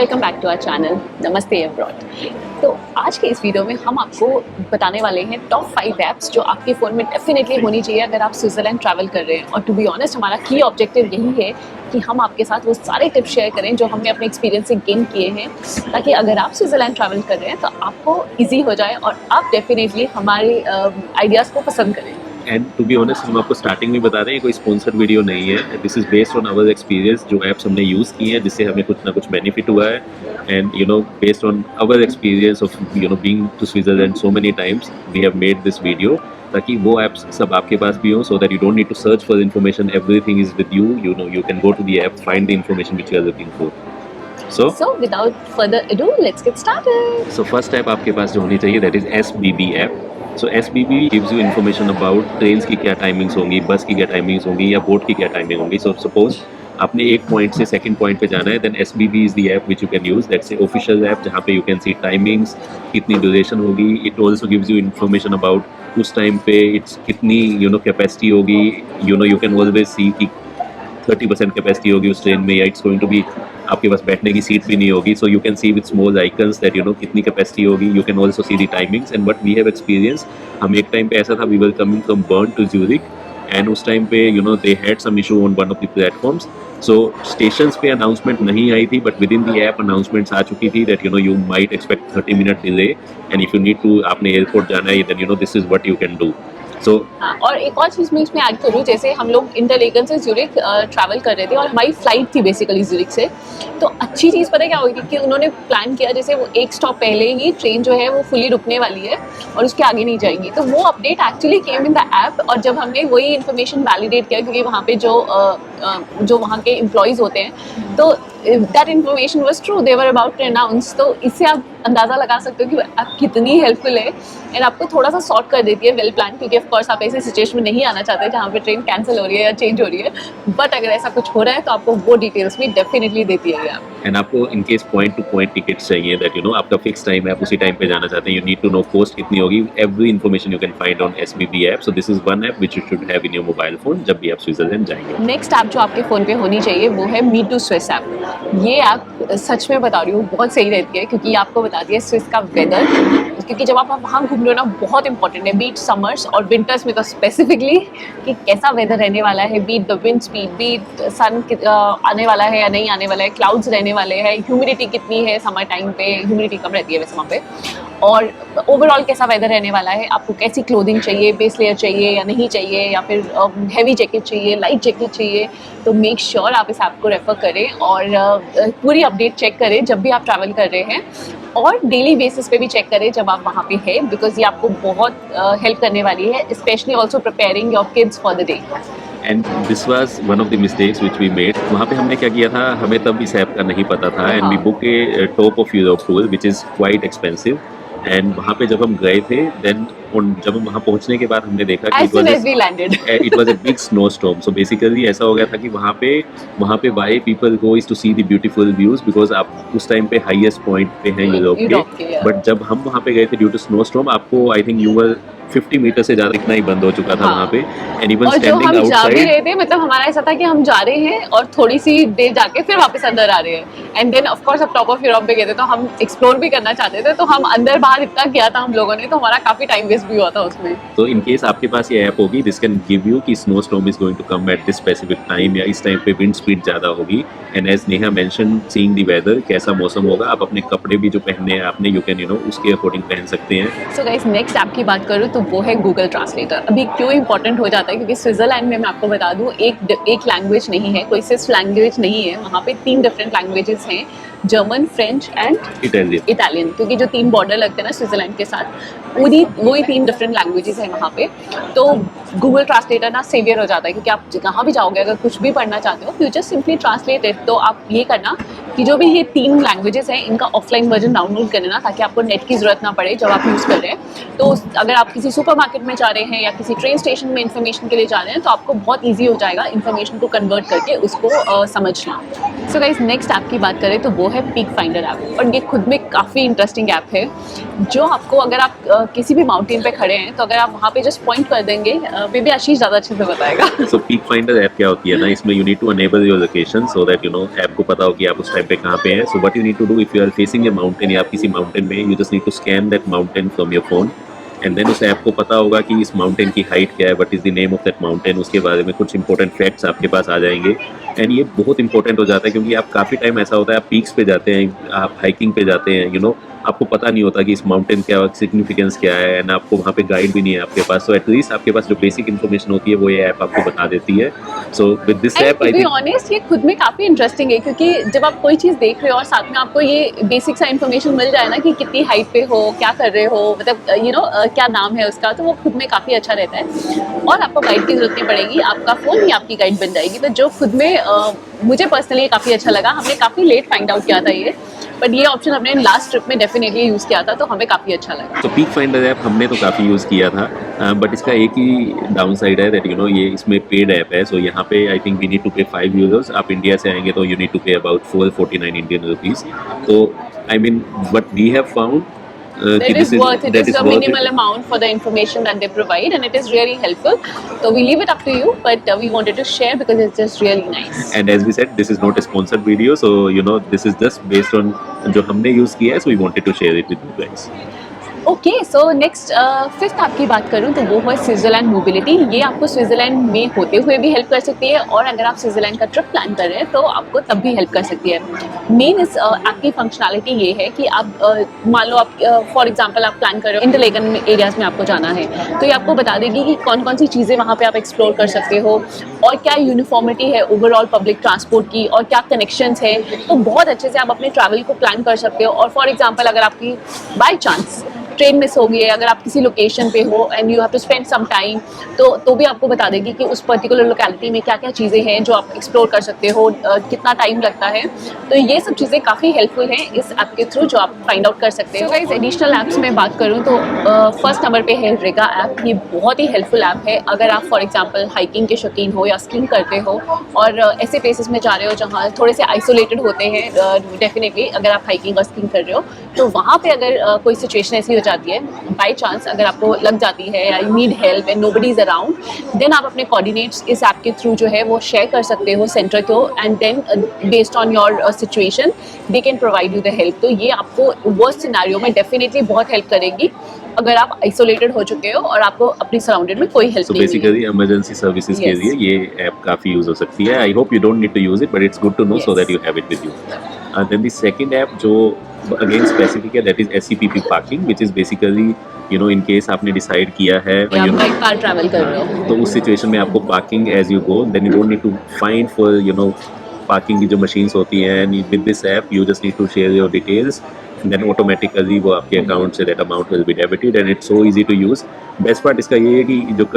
Welcome back to our channel Namaste abroad. तो आज के इस वीडियो में हम आपको बताने वाले हैं टॉप 5 ऐप्स जो आपके फ़ोन में डेफिनेटली होनी चाहिए अगर आप स्विट्ज़रलैंड ट्रैवल कर रहे हैं। और टू बी ऑनेस्ट हमारा की ऑब्जेक्टिव यही है कि हम आपके साथ वो सारे टिप्स शेयर करें जो हमने अपने एक्सपीरियंस से गेन किए हैं, ताकि अगर आप स्विट्ज़रलैंड ट्रैवल कर रहे हैं तो आपको ईजी हो जाए और आप डेफिनेटली हमारे आइडियाज़ को पसंद करें। एंड टू बी ऑनेस्ट हम आपको स्टार्टिंग में बता रहे हैं कोई स्पॉन्सर्ड वीडियो नहीं है। This is based on our experience, जो ऐप्स हमने यूज़ किए हैं जिससे हमें कुछ ना कुछ बेनिफिट हुआ है। And based on our experience of being to Switzerland so many times we have made this video, ताकि वो ऐप्स सब आपके पास भी हो, so that you don't need to search for information, everything is with you can go to the app, find the information which you are looking for. So without further ado, let's get started. So first app आपके पास जो होनी चाहिए that is SBB app. So SBB gives you information about trains की क्या timings होंगी, बस की क्या टाइमिंग्स होंगी या बोट की क्या टाइमिंग होंगी। सो सपोज आपने एक पॉइंट से सेकंड पॉइंट पे जाना है, then SBB is the app which you can use, that's a official app जहाँ पे यू कैन सी टाइमिंग्स, कितनी ड्यूरेशन होगी। It also gives you information about उस टाइम पे इट्स कितनी कैपेसिटी होगी। यू कैन ऑलवेज सी कि 30% capacity होगी उस ट्रेन में, या इट्स गोइंग टू बी आपके पास बैठने की सीट भी नहीं होगी। So you can see with small icons that कितनी कैपेसिटी होगी। You can also see the timings and what we have experience. हम एक टाइम पे ऐसा था, we were coming from Bern to Zurich and उस टाइम पे they had some issue on one of the platforms. So stations पे announcement नहीं आई थी, but within the app announcements आ चुकी थी that you might expect 30 minute delay and if you need to आपने एयरपोर्ट जाना है, then this is what you can do. So हाँ, और एक और चीज़ मैं इसमें ऐड करूँ, जैसे हम लोग इंटरलेकन से ज्यूरिक ट्रैवल कर रहे थे और हमारी फ़्लाइट थी बेसिकली ज्यूरिक से। तो अच्छी चीज़ पता है क्या होगी कि उन्होंने प्लान किया, जैसे वो एक स्टॉप पहले ही ट्रेन जो है वो फुली रुकने वाली है और उसके आगे नहीं जाएगी। तो वो update actually came in the app, और जब हमने वही इन्फॉर्मेशन वैलिडेट किया, क्योंकि वहाँ पे जो वहाँ के एम्प्लॉयज़ होते हैं, तो that information was true, they were about to announce. तो इससे आप अंदाज़ा लगा सकते हो कि आप कितनी हेल्पफुल है एंड आपको थोड़ा सा सॉर्ट कर देती है वेल प्लान, क्योंकि ऑफ कोर्स आप ऐसे सिचुएशन में नहीं आना चाहते जहाँ पे ट्रेन कैंसिल हो रही है या चेंज हो रही है, बट अगर ऐसा कुछ हो रहा है तो आपको वो डिटेल्स भी डेफिनेटली देती है आप। एंड आपको in case point to point tickets चाहिए दैट आपका फिक्स टाइम है, आप उसी टाइम पे जाना चाहते हैं, you need to know cost कितनी होगी। Every information you can find on SBB app. So this is one app which you should have in your mobile phone जब भी आप स्विट्जरलैंड जाएंगे। नेक्स्ट ऐप जो आपके फ़ोन पे होनी चाहिए वो है मी टू स्विस ऐप। ये ऐप सच में बता रही हूँ बहुत सही रहती है, क्योंकि आपको बताती है स्विस का वेदर, क्योंकि जब आप वहाँ घूम रहे हो ना, बहुत इंपॉर्टेंट है बीट समर्स और विंटर्स में तो स्पेसिफिकली, कि कैसा वेदर रहने वाला है, beat the wind speed, beat sun आने वाला है या नहीं आने वाला है, क्लाउड्स रहने वाले हैं, ह्यूमिडिटी कितनी है, समर टाइम पे ह्यूमिडिटी कम रहती है वैसे वहाँ पे, और ओवरऑल कैसा वेदर रहने वाला है, आपको कैसी क्लोथिंग चाहिए, बेस लेयर चाहिए या नहीं चाहिए, या फिर हैवी जैकेट चाहिए, लाइट जैकेट चाहिए। तो मेक श्योर आप इस ऐप को रेफर करें और पूरी अपडेट चेक करें जब भी आप ट्रैवल कर रहे हैं, और डेली बेसिस पे भी चेक करें जब आप वहाँ पे हैं, बिकॉज ये आपको बहुत हेल्प करने वाली है, specially also preparing your kids for the day. And this was one of the mistakes which we made. वहाँ पे हमने क्या किया था, हमें तब इस ऐप का नहीं पता था and we book a top of Europe tour which is quite expensive. And वहाँ पे जब हम गए थे, देन जब हम वहाँ पहुँचने के बाद हमने देखा कि it was a big snowstorm. So basically ऐसा हो गया था कि वहाँ पे why people go is to see the beautiful views, because आप उस टाइम पे हाईएस्ट पॉइंट पे हैं यूरोप के। बट जब हम वहाँ पे गए थे ड्यू टू स्नो स्टॉर्म, आपको I think you were 50 metre से ज्यादा इतना ही बंद हो चुका था वहाँ पे। एंड इवन और जो हम जा भी रहे थे, मतलब हमारा ऐसा था कि हम जा रहे हैं और थोड़ी सी देर जाके फिर वापस अंदर आ रहे हैं, एंड देन ऑफ कोर्स अब टॉप ऑफ यूरोप पे गए थे तो हम एक्सप्लोर भी करना चाहते थे, तो हम अंदर बाहर इतना किया था हम लोगों ने, तो हमारा काफी टाइम वेस्ट भी हुआ था उसमें। तो इन केस आपके पास ये ऐप होगी, दिस कैन गिव यू कि snowstorm is going to come at this specific time, या इस टाइम पे विंड स्पीड ज्यादा होगी। And as Neha mention, seeing the weather, कैसा मौसम होगा, आप अपने कपड़े भी जो पहनने हैं आपने, यू कैन उसके अकॉर्डिंग पहन सकते हैं। सो गाइस, नेक्स्ट ऐप की बात करूँ तो वो है गूगल ट्रांसलेटर। अभी क्यों इंपॉर्टेंट हो जाता है, क्योंकि स्विट्जरलैंड में मैं आपको बता दूँ एक लैंग्वेज नहीं है, कोई सिर्फ लैंग्वेज नहीं है, वहाँ पे 3 डिफरेंट लैंग्वेजेस हैं, जर्मन, फ्रेंच एंड इटालियन, क्योंकि जो 3 बॉर्डर लगते हैं ना स्विट्जरलैंड के साथ, वही 3 डिफरेंट लैंग्वेजेस हैं वहाँ पे। तो गूगल ट्रांसलेटर ना सेवियर हो जाता है, क्योंकि आप जहाँ भी जाओगे अगर कुछ भी पढ़ना चाहते हो, you just simply translate it. तो आप ये करना कि जो भी ये 3 लैंग्वेजेस हैं इनका ऑफलाइन वर्जन डाउनलोड कर लेना, ताकि आपको नेट की ज़रूरत ना पड़े जब आप यूज़ कर रहे हैं। तो अगर आप किसी सुपरमार्केट में जा रहे हैं या किसी ट्रेन स्टेशन में इन्फॉर्मेशन के लिए जा रहे हैं, तो आपको बहुत ईजी हो जाएगा इन्फॉर्मेशन को कन्वर्ट करके उसको समझना। सो गाइस, नेक्स्ट ऐप की बात करें तो वो है पीक फाइंडर ऐप, और ये खुद में काफ़ी इंटरेस्टिंग ऐप है, जो आपको अगर आप किसी भी माउंटेन पे खड़े हैं तो अगर आप वहाँ पे जस्ट पॉइंट कर देंगे, मे बी आशीष ज़्यादा अच्छे से बताएगा। सो पीक फाइंडर ऐप क्या होती है ना, इसमें you need to enable your location so that app को पता हो कि आप उस टाइम पे कहाँ पे है. So what you need to do if you are facing a mountain या आप किसी mountain में, you just need to scan that mountain from your phone. And then उस ऐप को पता होगा कि इस माउंटेन की हाइट क्या है, what is the name of that mountain, उसके बारे में कुछ इंपॉर्टेंट फैक्ट्स आपके पास आ जाएंगे. एंड ये बहुत इंपॉर्टेंट हो जाता है क्योंकि आप काफ़ी टाइम ऐसा होता है आप पीक्स पे जाते हैं, आप हाइकिंग पे जाते हैं, आपको पता नहीं होता कि इस माउंटेन क्या सिग्निफिकेंस क्या है, एंड आपको वहाँ पे गाइड भी नहीं है आपके पास. सो एटलीस्ट आपके पास जो बेसिक इन्फॉर्मेशन होती है वो ये ऐप आपको बता देती है. So with this app I to be think honest ये खुद में काफ़ी इंटरेस्टिंग है, क्योंकि जब आप कोई चीज़ देख रहे हो और साथ में आपको ये बेसिक सा इन्फॉर्मेशन मिल जाए ना कि कितनी हाइट पे हो, क्या कर रहे हो, मतलब क्या नाम है उसका, तो वो खुद में काफ़ी अच्छा रहता है. और आपको गाइड की जरूरत नहीं पड़ेगी, आपका फ़ोन ही आपकी गाइड बन जाएगी. तो जो खुद में मुझे पर्सनली काफ़ी अच्छा लगा. हमने काफ़ी लेट फाइंड आउट किया था ये, बट ये ऑप्शन हमने लास्ट ट्रिप में डेफिनेटली यूज़ किया था, तो हमें काफ़ी अच्छा लगा. तो पीक फाइंडर ऐप हमने तो काफ़ी यूज़ किया था, बट इसका एक ही डाउन साइड है दैट ये इसमें पेड ऐप है. सो यहाँ पे I think we need to pay 5 euros. आप इंडिया से आएंगे तो you need to pay about 449 Indian rupees. तो I mean what we have found That is worth it. It's a minimal amount for the information that they provide, and it is really helpful. So we leave it up to you, but we wanted to share because it's just really nice. And as we said, this is not a sponsored video, so this is just based on जो हमने use किया है, so we wanted to share it with you guys. Okay, so next fifth आपकी बात करूँ तो वो है स्विट्ज़रलैंड मोबिलिटी. ये आपको स्विट्ज़रलैंड में होते हुए भी हेल्प कर सकती है, और अगर आप स्विट्ज़रलैंड का ट्रिप प्लान कर रहे हैं तो आपको तब भी हेल्प कर सकती है. मेन इस ऐप की फंक्शनैलिटी ये है कि आप मान लो आप फॉर एग्जांपल आप प्लान कर रहे हो इंटरलेगन एरियाज़ में आपको जाना है, तो ये आपको बता देगी कि कौन कौन सी चीज़ें वहाँ पे आप एक्सप्लोर कर सकते हो, और क्या यूनिफॉर्मिटी है ओवरऑल पब्लिक ट्रांसपोर्ट की, और क्या कनेक्शंस है. तो बहुत अच्छे से आप अपने ट्रैवल को प्लान कर सकते हो. और फॉर एग्जांपल अगर आपकी बाय चांस ट्रेन मिस हो गई है, अगर आप किसी लोकेशन पे हो and you have to spend some time, तो भी आपको बता देगी कि उस पर्टिकुलर लोकेलिटी में क्या क्या चीज़ें हैं जो आप एक्सप्लोर कर सकते हो, कितना टाइम लगता है. तो ये सब चीज़ें काफ़ी हेल्पफुल हैं इस ऐप के थ्रू, जो आप फाइंड आउट कर सकते हो. गाइस, एडिशनल ऐप्स में बात करूँ तो फर्स्ट नंबर पे है रिगा ऐप. ये बहुत ही हेल्पफुल ऐप है अगर आप फॉर एग्जांपल हाइकिंग के शौकीन हो या स्कीइंग करते हो और ऐसे प्लेसेस में जा रहे हो जहाँ थोड़े से आइसोलेटेड होते हैं. डेफिनेटली अगर आप हाइकिंग और स्कीइंग कर रहे हो तो वहाँ पे अगर कोई सिचुएशन ऐसी हो जाती है, बाई चांस अगर आपको लग जाती है या you need help and nobody is around, then आप अपने कोऑर्डिनेट्स इस ऐप के थ्रू जो है वो शेयर कर सकते हो सेंटर को, and then based on your situation they can provide you the help. तो ये आपको वर्स्ट सिनेरियो में डेफिनेटली बहुत हेल्प करेगी अगर आप आइसोलेटेड हो चुके हो और आपको अपनी सराउंडेड में कोई हेल्प So नहीं मिली. basically इमरजेंसी सर्विसेज के लिए ये ऐप काफ़ी यूज़ हो सकती है. I hope you don't need to use it, but it's good to know so that you have it with you. Then the second app जो again specific है that is SCPP parking, which is basically in case आपने decide किया है या आप bike car travel कर रहे हो तो उस सिचुएशन में आपको parking as you go, then you don't need to find for parking की जो मशीन्स होती हैं. And with this app you just need to share your details, then automatically वो आपके अकाउंट से that amount will be debited, and it's so easy to use. Best part इसका ये है कि जो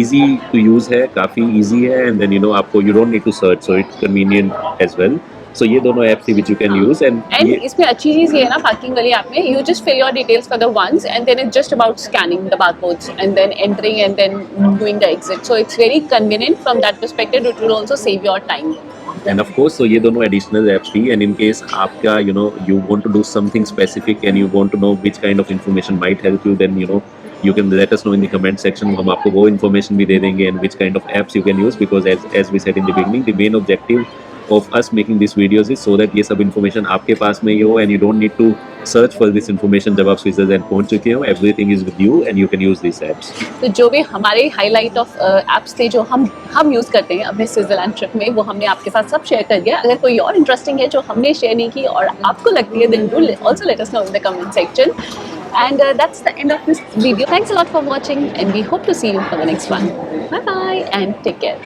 इजी टू यूज़ है, काफ़ी इजी है, एंड देन आपको you don't need to search, so it's convenient as well. So ये दोनों ऐप्स थी which you can use. And इसमें अच्छी चीज़ ये है ना पार्किंग वाली ऐप में, you just fill your details for the once and then it's just about scanning the barcodes and then entering and then doing the exit. So it's very convenient from that perspective. It will also save your time. And of course, so ये दोनों additional apps थी. And in case आपका you want to do something specific and you want to know which kind of information might help you, then you can let us know in the comment section. हम आपको वो information भी दे देंगे and which kind of apps you can use, because as we said in the beginning, the main objective of us making these videos is so that ये सब information आपके पास में ही हो and you don't need to search for this information. जब आप Switzerland पहुंच चुके हो, everything is with you and you can use these apps. तो जो भी हमारे हाईलाइट ऑफ ऐप्स थे जो हम यूज़ करते हैं अपने स्विट्जरलैंड ट्रिप में, वो हमने आपके साथ सब शेयर कर दिया. अगर कोई और इंटरेस्टिंग है जो हमने शेयर नहीं की और आपको लगती है, then do also let us know in the comment section. And that's the end of this video. Thanks a lot for watching and we hope to see you for the next one. Bye bye and take care.